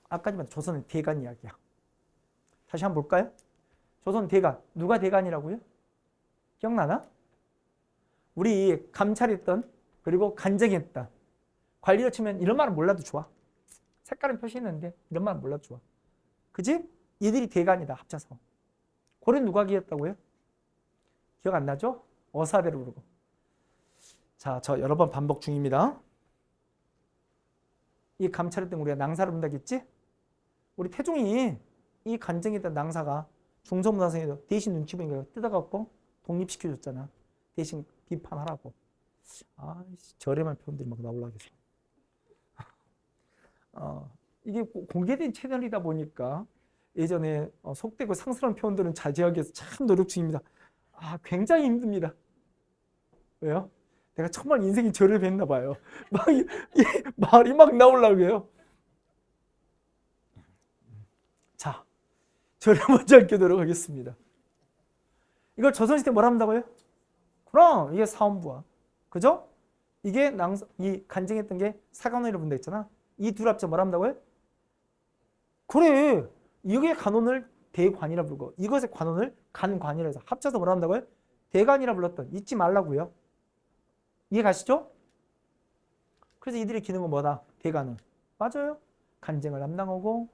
아까지만 조선의 대간 이야기야. 다시 한번 볼까요? 조선 대간. 누가 대간이라고요? 기억나나? 우리 감찰했던 그리고 간쟁했던 관리로 치면 이런 말은 몰라도 좋아. 색깔은 표시했는데 이런 말은 몰라도 좋아. 그지? 이들이 대간이다 합쳐서. 고려 누가 기했다고요? 기억 안 나죠? 어사대로 부르고. 자, 저 여러 번 반복 중입니다. 이 감찰했던 우리가 낭사를 본다겠지? 우리 태종이 이 간쟁했던 낭사가 중서문화성에도 대신 눈치 보니까 뜯어갖고 독립시켜줬잖아. 대신 비판하라고. 아, 저렴한 표현들이 막 나오려겠어. 이게 공개된 채널이다 보니까 예전에 속되고 상스러운 표현들은 자제하기 위해서 참 노력 중입니다. 아, 굉장히 힘듭니다. 왜요? 내가 정말 인생이 저렴했나 봐요. 말이 막 나오려고 해요. 자, 저렴하지 않게 노력하겠습니다. 이걸 조선시대 뭐라 한다고요? 그럼 이게 사원부와 그죠? 이게 이 간쟁했던 게 사간원이라고 본다 했잖아. 이 둘 합쳐 뭐라 한다고요? 그래, 이게 간원을 대관이라 부르고 이것의 관원을 간관이라 해서 합쳐서 뭐라 한다고요? 대관이라 불렀던. 잊지 말라고요. 이해 가시죠? 그래서 이들의 기능은 뭐다? 대관은. 맞아요. 간쟁을 담당하고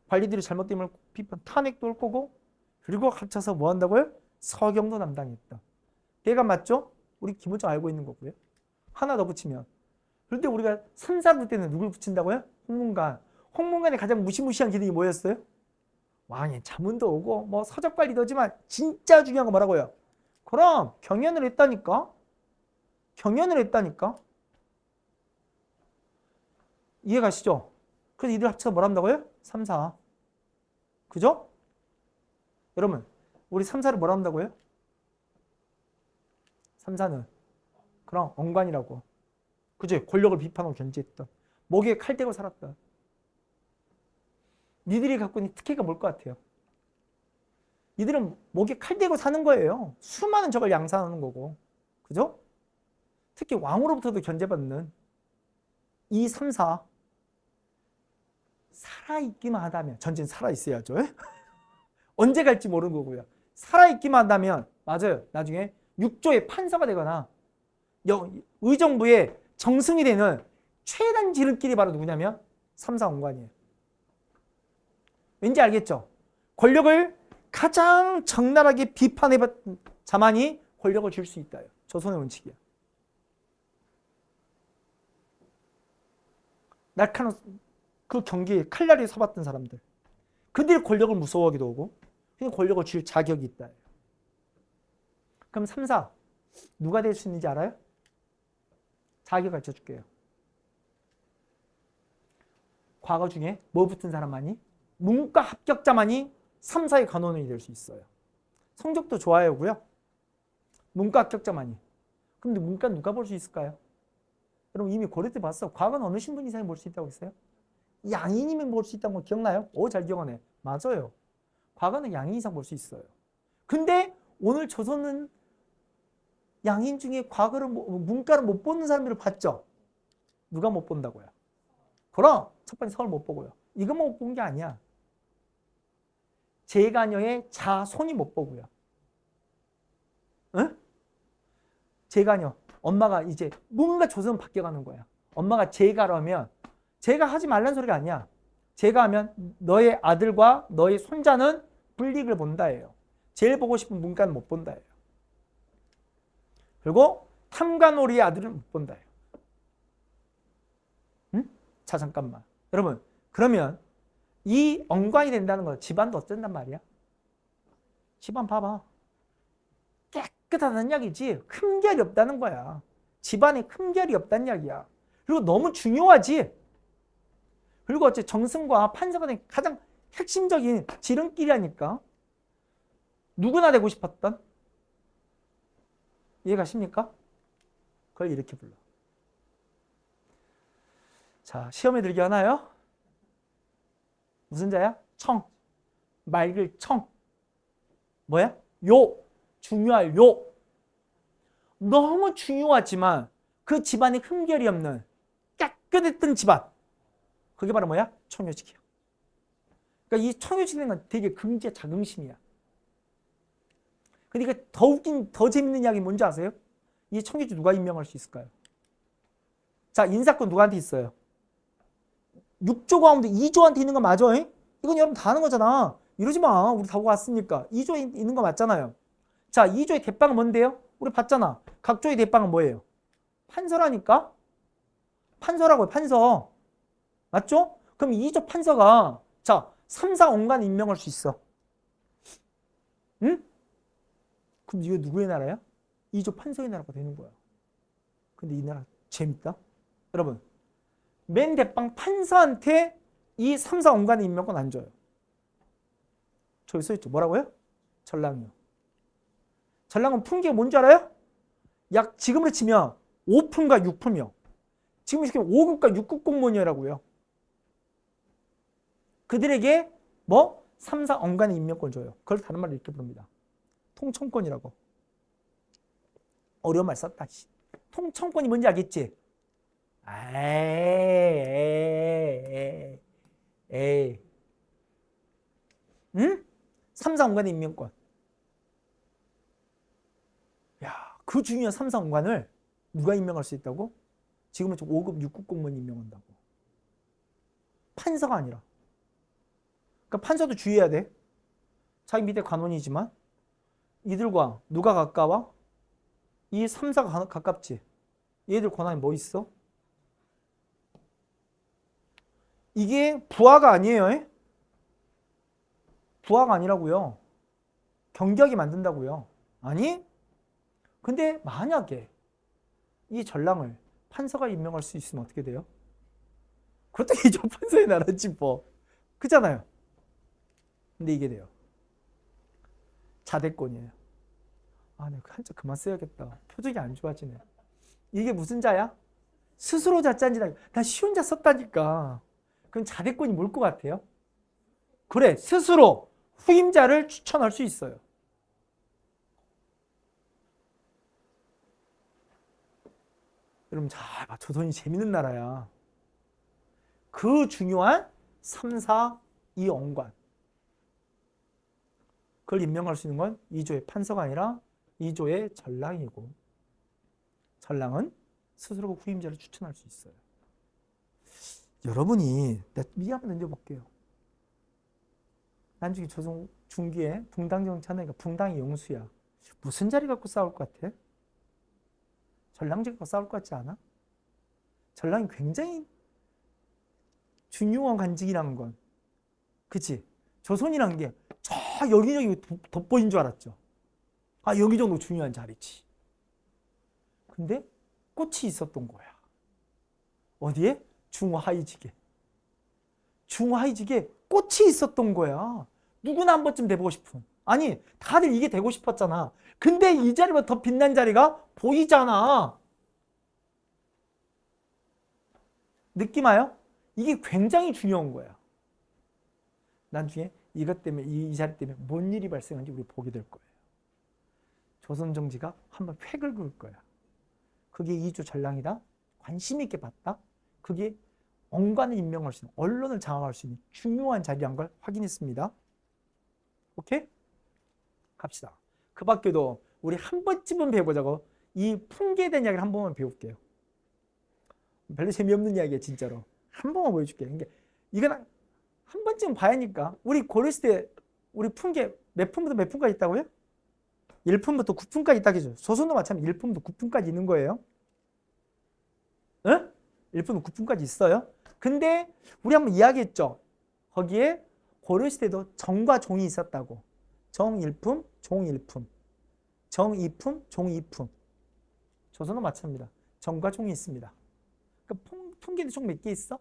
관리들이 잘못됨을 비판 탄핵도 할 거고 그리고 합쳐서 뭐 한다고요? 서경도 담당했다. 대관 맞죠? 우리 기본적으로 알고 있는 거고요. 하나 더 붙이면. 그런데 우리가 삼사를 붙일 때는 누굴 붙인다고요? 홍문관. 홍문관의 가장 무시무시한 기능이 뭐였어요? 왕의 자문도 오고 뭐 서적 관리도 하지만 진짜 중요한 거 뭐라고요? 그럼 경연을 했다니까. 경연을 했다니까. 이해 가시죠? 그래서 이들 합쳐서 뭘 한다고요? 3, 4. 그죠? 여러분, 우리 3, 4를 뭐라 한다고요? 3, 4는 그럼 언관이라고. 그죠? 권력을 비판하고 견제했던. 목에 칼 대고 살았던. 니들이 갖고 있는 특혜가 뭘 것 같아요? 니들은 목에 칼 대고 사는 거예요. 수많은 적을 양산하는 거고. 그죠? 특히 왕으로부터도 견제받는 이 3, 4 살아있기만 하다면 전쟁 살아있어야죠. 언제 갈지 모르는 거고요. 살아있기만 한다면 맞아요. 나중에 6조의 판서가 되거나 의정부의 정승이 되는 최단 지름길이 바로 누구냐면 3, 4 원관이에요. 왠지 알겠죠? 권력을 가장 적나라하게 비판해봤던 자만이 권력을 줄 수 있다. 조선의 원칙이야. 날카로운 그 경기에 칼날이 서봤던 사람들. 그들이 권력을 무서워하기도 하고 권력을 줄 자격이 있다. 그럼 3, 4 누가 될 수 있는지 알아요? 자기 가르쳐 줄게요. 과거 중에 뭐 붙은 사람만이? 문과 합격자만이 3, 4의 간원이 될 수 있어요. 성적도 좋아요고요. 문과 합격자만이. 근데 문과 누가 볼 수 있을까요? 여러분 이미 고려 때 봤어. 과거는 어느 신분 이상이 볼 수 있다고 했어요? 양인이면 볼 수 있다는 거 기억나요? 오, 잘 기억하네. 맞아요. 과거는 양인 이상 볼 수 있어요. 근데 오늘 조선은 양인 중에 과거를 문과를 못 보는 사람들을 봤죠? 누가 못 본다고요? 그럼 첫 번째 서울 못 보고요. 이것만 못 본 게 아니야. 제가녀의 자손이 못 보고요. 응? 제가녀. 엄마가 이제 뭔가 조선 바뀌어가는 거야. 엄마가 제가라면 제가 하지 말라는 소리가 아니야. 제가 하면 너의 아들과 너의 손자는 불이익을 본다예요. 제일 보고 싶은 문과는 못 본다예요. 그리고 탐관오리의 아들은 못 본다예요. 응? 자 잠깐만. 여러분 그러면 이 언관이 된다는 건 집안도 어쩐단 말이야? 집안 봐봐. 깨끗하다는 이야기지 흠결이 없다는 거야. 집안에 흠결이 없다는 이야기야. 그리고 너무 중요하지. 그리고 어째 정승과 판서가 된 가장 핵심적인 지름길이라니까. 누구나 되고 싶었던. 이해가십니까? 그걸 이렇게 불러. 자, 시험에 들게 하나요? 무슨 자야? 청. 맑을 청. 뭐야? 요. 중요할 요. 너무 중요하지만 그 집안에 흠결이 없는 깨끗했던 집안. 그게 바로 뭐야? 청요직이야. 그러니까 이 청유지대는 건 되게 긍지의 자긍심이야. 근데 이게 더 웃긴, 더 재밌는 이야기 뭔지 아세요? 이 청유지 누가 임명할 수 있을까요? 자, 인사권 누구한테 있어요? 6조 가운데 2조한테 있는 거 맞아? 이건 여러분 다 아는 거잖아. 이러지 마. 우리 다 보고 왔으니까. 2조에 있는 거 맞잖아요. 자, 2조의 대빵은 뭔데요? 우리 봤잖아. 각조의 대빵은 뭐예요? 판서라니까? 판서라고요. 판서. 맞죠? 그럼 2조 판서가 자, 3, 4 언간 임명할 수 있어. 응? 그럼 이거 누구의 나라야? 2조 판서의 나라가 되는 거야. 근데 이 나라 재밌다. 여러분, 맨 대빵 판서한테 이 3, 4 언간의 임명권 안 줘요. 저기 써있죠. 뭐라고요? 전랑이요. 전랑은 품계가 뭔지 알아요? 약 지금으로 치면 5품과 6품이요. 지금 시키면 5급과 6급 공무원이라고요. 그들에게 뭐 3, 4 언간의 임명권 줘요. 그걸 다른 말로 이렇게 부릅니다. 통청권이라고. 어려운 말 썼다. 통청권이 뭔지 알겠지? 에이. 응? 3, 4 언간의 임명권. 야, 그 중요한 3, 4 언간을 누가 임명할 수 있다고? 지금은 좀 5급, 6급 공무원이 임명한다고. 판사가 아니라. 그러니까 판사도 주의해야 돼. 자기 밑에 관원이지만 이들과 누가 가까워? 이 3, 4가 가깝지. 얘들 권한이 뭐 있어? 이게 부하가 아니에요. 부하가 아니라고요. 경격이 만든다고요. 아니? 근데 만약에 이 전랑을 판서가 임명할 수 있으면 어떻게 돼요? 그것도 이조 판서의 나라지 뭐. 그잖아요. 근데 이게 돼요. 자대권이에요. 아, 내가 한자 그만 써야겠다. 표정이 안 좋아지네. 이게 무슨 자야? 스스로 자자인지 나 쉬운 자 썼다니까. 그럼 자대권이 뭘 것 같아요? 그래, 스스로 후임자를 추천할 수 있어요. 여러분 잘 봐. 조선이 재밌는 나라야. 그 중요한 3, 4, 2 언관. 그걸 임명할 수 있는 건 2조의 판서가 아니라 2조의 전랑이고, 전랑은 스스로 후임자를 추천할 수 있어요. 여러분이 미 한번 던져볼게요. 나중에 조선 중기에 붕당 정치하니까 붕당이 용수야. 무슨 자리 갖고 싸울 것 같아? 전랑제 갖고 싸울 것 같지 않아? 전랑이 굉장히 중요한 관직이라는 건, 그치? 조선이란 게 저 여기저기 돋보인 줄 알았죠. 아, 여기 정도 중요한 자리지. 근데 꽃이 있었던 거야. 어디에? 중하이직에. 중하이직에 꽃이 있었던 거야. 누구나 한 번쯤 돼보고 싶은. 아니, 다들 이게 되고 싶었잖아. 근데 이 자리보다 더 빛난 자리가 보이잖아. 느낌 와요? 이게 굉장히 중요한 거야. 나중에 이것 때문에, 이 자리 때문에 뭔 일이 발생한지 우리 보게 될 거예요. 조선 정치가 한번 획을 그을 거야. 그게 2조 전랑이다. 관심 있게 봤다. 그게 언관을 임명할 수 있는, 언론을 장악할 수 있는 중요한 자리란 걸 확인했습니다. 오케이? 갑시다. 그 밖에도 우리 한 번쯤은 배워보자고. 이 풍계에 대한 이야기를 한 번만 배울게요. 별로 재미없는 이야기야 진짜로. 한 번만 보여줄게. 그러니까 이건 한 번쯤 봐야 하니까. 우리 고려시대 때 우리 풍계 몇 품부터 몇 품까지 있다고요? 1품부터 9품까지 있다겠죠. 조선도 마찬가지 1품부터 9품까지 있는 거예요. 응? 1품부터 9품까지 있어요. 근데 우리 한번 이야기했죠. 거기에 고려시대도 정과 종이 있었다고. 정 1품, 종 1품. 정 2품, 종 2품. 조선도 마찬가지입니다. 정과 종이 있습니다. 그러니까 풍계는 총 몇 개 있어?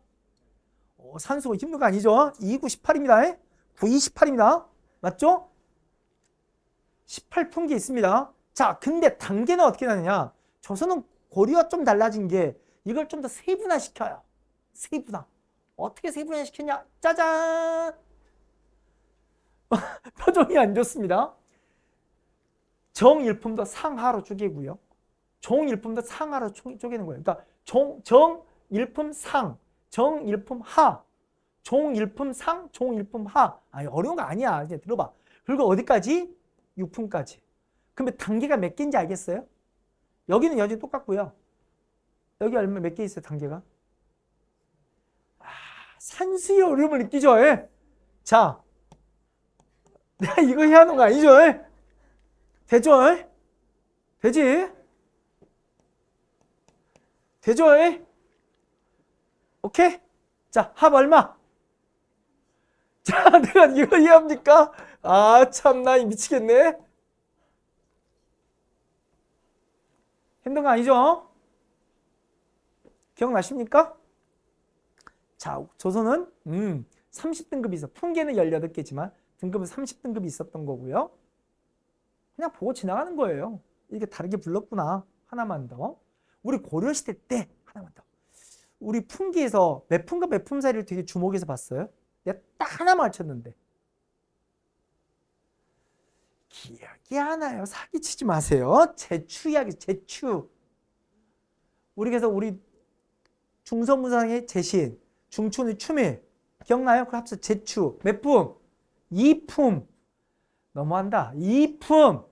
산수가 힘든 거 아니죠? 2, 9, 18입니다. 9, 2, 18입니다. 맞죠? 18품계 있습니다. 자, 근데 단계는 어떻게 나느냐? 조선은 고려와 좀 달라진 게 이걸 좀 더 세분화시켜요. 세분화. 어떻게 세분화시켰냐? 짜잔! 표정이 안 좋습니다. 정일품도 상하로 쪼개고요. 종일품도 상하로 쪼개는 거예요. 그러니까 정일품 상, 정일품 하. 종일품 상, 종일품 하. 아니, 어려운 거 아니야. 이제 들어봐. 그리고 어디까지? 유품까지. 그러면 단계가 몇 개인지 알겠어요? 여기는 여전히 똑같고요. 여기 얼마 몇 개 있어요, 단계가? 산수의 어려움을 느끼죠. 예? 자, 내가 이거 해야 하는 거 아니죠? 예? 되죠? 예? 되지? 되죠? 예? 오케이? 자, 합 얼마? 자, 내가 이거 이해합니까? 아, 참나 미치겠네. 힘든 거 아니죠? 기억나십니까? 자, 조선은 30등급이 있어. 풍계는 18개지만 등급은 30등급이 있었던 거고요. 그냥 보고 지나가는 거예요. 이게 다르게 불렀구나. 하나만 더. 우리 고려시대 때 하나만 더. 우리 풍기에서 매품과 매품 사이를 되게 주목해서 봤어요. 내가 딱 하나 맞췄는데. 기억이 안 나요. 사기치지 마세요. 제추 이야기, 제추. 그래서 우리 중서무상의 제신, 중춘의 추밀. 기억나요? 그 합쳐 제추. 몇 품? 2품. 너무한다. 2품.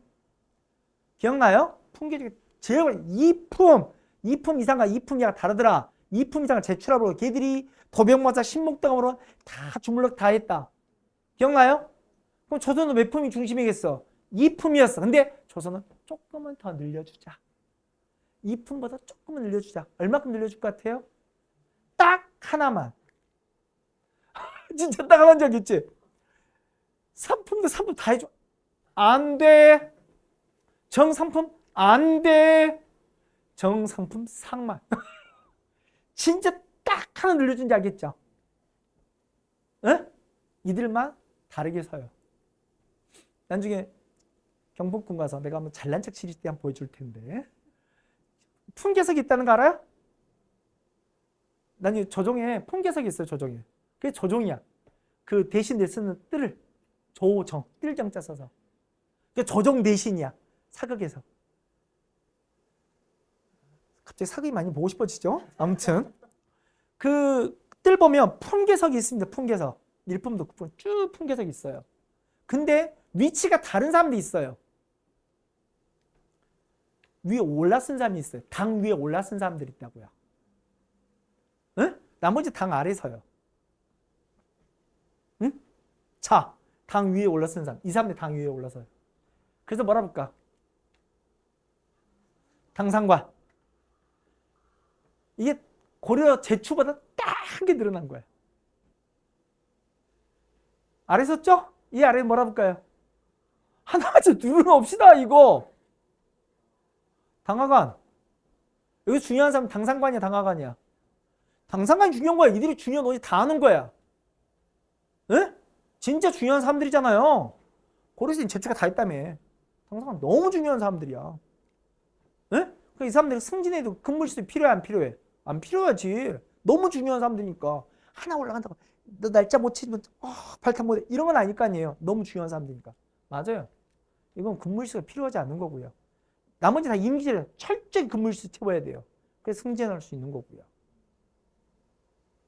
기억나요? 풍계 중에 제일 2품. 2품 이상과 2품 이하가 다르더라. 2품 이상을 제추라고 그러고 걔들이 도병마사 신목당으로 다 주물럭 다 했다. 기억나요? 그럼 조선은 몇 품이 중심이겠어? 2품이었어. 근데 조선은 조금은 더 늘려주자. 2품보다 조금은 늘려주자. 얼마큼 늘려줄 것 같아요? 딱 하나만. 진짜 딱 하나인 적 있지? 3품도 3품 다 해줘. 안 돼. 정상품? 안 돼. 정상품 상만. 진짜 딱 하나 늘려준지 알겠죠? 에? 이들만 다르게 서요. 나중에 경복궁 가서 내가 한번 잘난 척 치릴 때 한번 보여줄 텐데. 풍계석이 있다는 거 알아요? 나중에 조정에 풍계석이 있어요. 조정에. 그게 조정이야. 그 대신 내 쓰는 뜰을 조정, 뜰정자 써서. 그게 조정 대신이야. 사극에서. 갑자기 사극이 많이 보고 싶어지죠? 아무튼 그 뜰 보면 풍계석이 있습니다. 풍계석. 일품도 쭉 풍계석이 있어요. 근데 위치가 다른 사람도 있어요. 위에 올라쓴 사람이 있어요. 당 위에 올라쓴 사람들이 있다고요. 응? 나머지 당 아래 서요. 응? 자, 당 위에 올라쓴 사람. 이 사람들 당 위에 올라서요. 그래서 뭐라 볼까? 당상관. 이게 고려 제추보다 딱 한 개 늘어난 거야. 아래 섰죠? 이 아래 뭐라 볼까요? 하나만 좀 눌러봅시다 이거. 당하관. 여기 중요한 사람 당상관이야 당하관이야. 당상관이 중요한 거야. 이들이 중요한 거지 다 아는 거야. 에? 진짜 중요한 사람들이잖아요. 고려시대는 제추가 다 있다며. 당상관 너무 중요한 사람들이야. 에? 이 사람들이 승진해도 근무실이 필요해 안 필요해? 안 필요하지. 너무 중요한 사람들이니까. 하나 올라간다고 너 날짜 못 치면 발탁 못해 이런 건 아닐 거 아니에요. 너무 중요한 사람들이니까. 맞아요. 이건 근무실수가 필요하지 않는 거고요. 나머지 다 임기를 철저히 근무실수 채워야 돼요. 그래서 승진할 수 있는 거고요.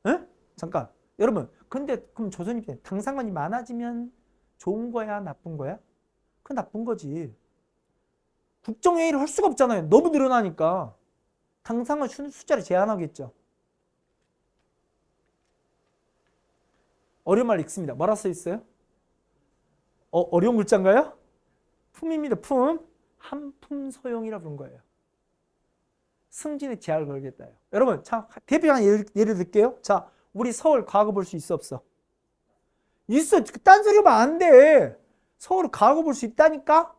에? 잠깐. 여러분 근데 그럼 조선 입장에 당상관이 많아지면 좋은 거야 나쁜 거야? 그건 나쁜 거지. 국정회의를 할 수가 없잖아요. 너무 늘어나니까. 당상관 숫자를 제한하겠죠. 어려운 말 읽습니다. 뭐라 써 있어요? 어려운 글자인가요? 품입니다. 품. 한품 소용이라 부른 거예요. 승진에 제약을 걸겠다요. 여러분, 자, 대표적인 예를 들게요. 자, 우리 서울 과거 볼 수 있어 없어? 있어. 딴소리하면 안 돼. 서울 과거 볼 수 있다니까?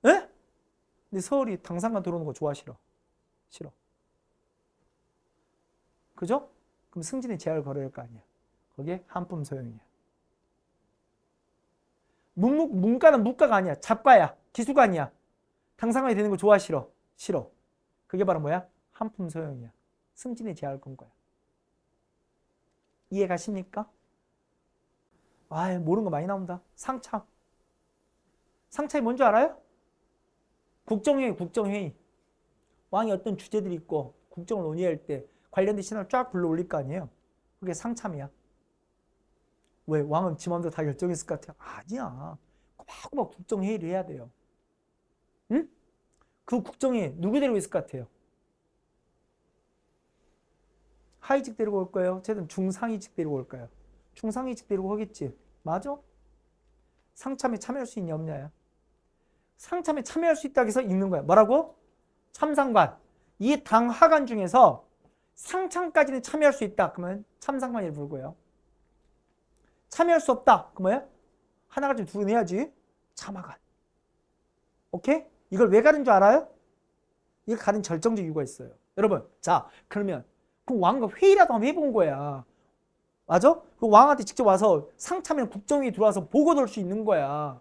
에? 근데 서울이 당상관 들어오는 거 좋아 싫어? 싫어. 그죠? 그럼 승진에 제약을 걸어야 할 거 아니야. 거기에 한품 소용이야. 문과는 문과가 아니야. 잡과야. 기수가 아니야. 당상관이 되는 거 좋아 싫어? 싫어. 그게 바로 뭐야? 한품 소용이야. 승진에 제약을 건 거야. 이해 가십니까? 아, 모르는 거 많이 나온다. 상차. 상차이 뭔지 알아요? 국정회의, 국정회의. 왕이 어떤 주제들이 있고 국정을 논의할 때 관련된 신화를 쫙 불러 올릴 거 아니에요. 그게 상참이야. 왜? 왕은 지 마음대로 다 결정했을 것 같아요? 아니야. 꼬박꼬박 국정회의를 해야 돼요. 응? 그 국정회의 누구 데리고 있을 것 같아요? 하위직 데리고 올 거예요? 어쨌든 중상위직 데리고 올까요? 중상위직 데리고 오겠지. 맞아? 상참에 참여할 수 있냐 없냐야. 상참에 참여할 수 있다고 해서 읽는 거야. 뭐라고? 참상관. 이 당 하관 중에서 상참까지는 참여할 수 있다. 그러면 참상관이라 부르고요. 참여할 수 없다. 그 뭐야? 하나가 좀 두고 내야지. 참하관. 오케이? 이걸 왜 가는 줄 알아요? 이걸 가는 결정적 이유가 있어요. 여러분, 자, 그러면 그 왕과 회의라도 한번 해본 거야. 맞아? 그 왕한테 직접 와서 상참이나 국정회의 들어와서 보고도 할 수 있는 거야.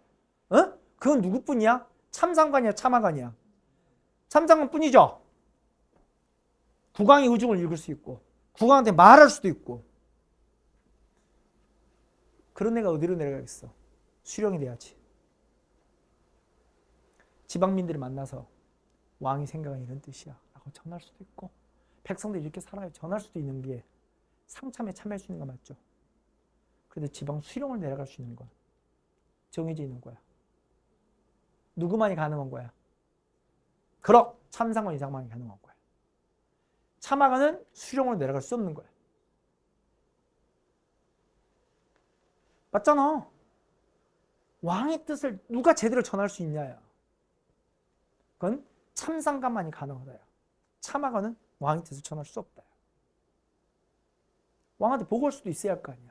어? 그건 누구뿐이야? 참상관이야, 참하관이야? 참상관 뿐이죠. 국왕의 의중을 읽을 수 있고 국왕한테 말할 수도 있고. 그런 애가 어디로 내려가겠어? 수령이 돼야지. 지방민들을 만나서 왕이 생각은 이런 뜻이야 라고 전할 수도 있고, 백성들이 이렇게 살아요 전할 수도 있는 게 상참에 참여할 수 있는 거 맞죠? 그런데 지방 수령을 내려갈 수 있는 건 정해져 있는 거야. 누구만이 가능한 거야? 그럼 참상관 이상만이 가능한 거야. 참하관은 수령으로 내려갈 수 없는 거야. 맞잖아. 왕의 뜻을 누가 제대로 전할 수 있냐야. 그건 참상관만이 가능하다야. 참하관은 왕의 뜻을 전할 수 없다. 왕한테 보고할 수도 있어야 할 거 아니야.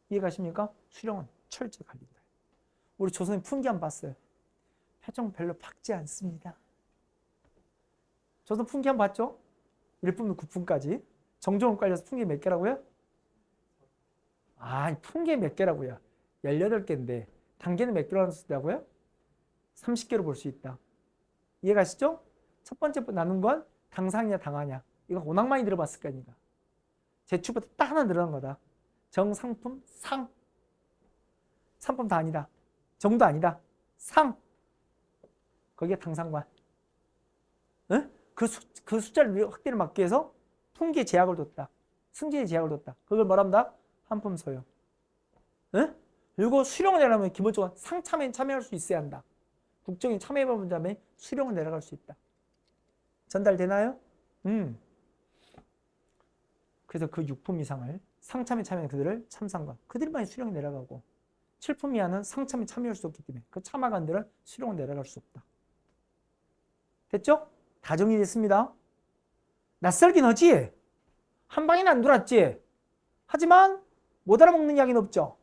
이해가십니까? 수령은 철저히 갈린다. 우리 조선의 풍기 한번 봤어요. 표정 별로 밝지 않습니다. 조선 풍기 한번 봤죠? 1분부터 9분까지. 정종원 깔려서 풍기 몇 개라고요? 아, 풍기 몇 개라고요? 18개인데 단계는 몇 개로 나눈다고요? 30개로 볼 수 있다. 이해가시죠? 첫 번째 나눈 건 당상이냐 당하냐. 이거 워낙 많이 들어봤을 거 아닙니까? 제출부터 딱 하나 늘어난 거다. 정, 상품, 상. 상품 다 아니다. 정도 아니다. 상. 거기에 당상관. 응? 그 숫자를 확대를 막기 위해서 풍기에 제약을 뒀다. 승진에 제약을 뒀다. 그걸 뭐랍니다? 한품 소요. 응? 그리고 수령을 내려면 기본적으로 상참에 참여할 수 있어야 한다. 국정에 참여해본 다음에 수령을 내려갈 수 있다. 전달되나요? 그래서 그 6품 이상을 상참에 참여한 그들을 참상관. 그들만이 수령이 내려가고 7품 이하는 상참에 참여할 수 없기 때문에 그 참하관들은 수령을 내려갈 수 없다. 됐죠? 다 정리됐습니다. 낯설긴 하지? 한 방에는 안 돌았지? 하지만 못 알아먹는 이야기는 없죠?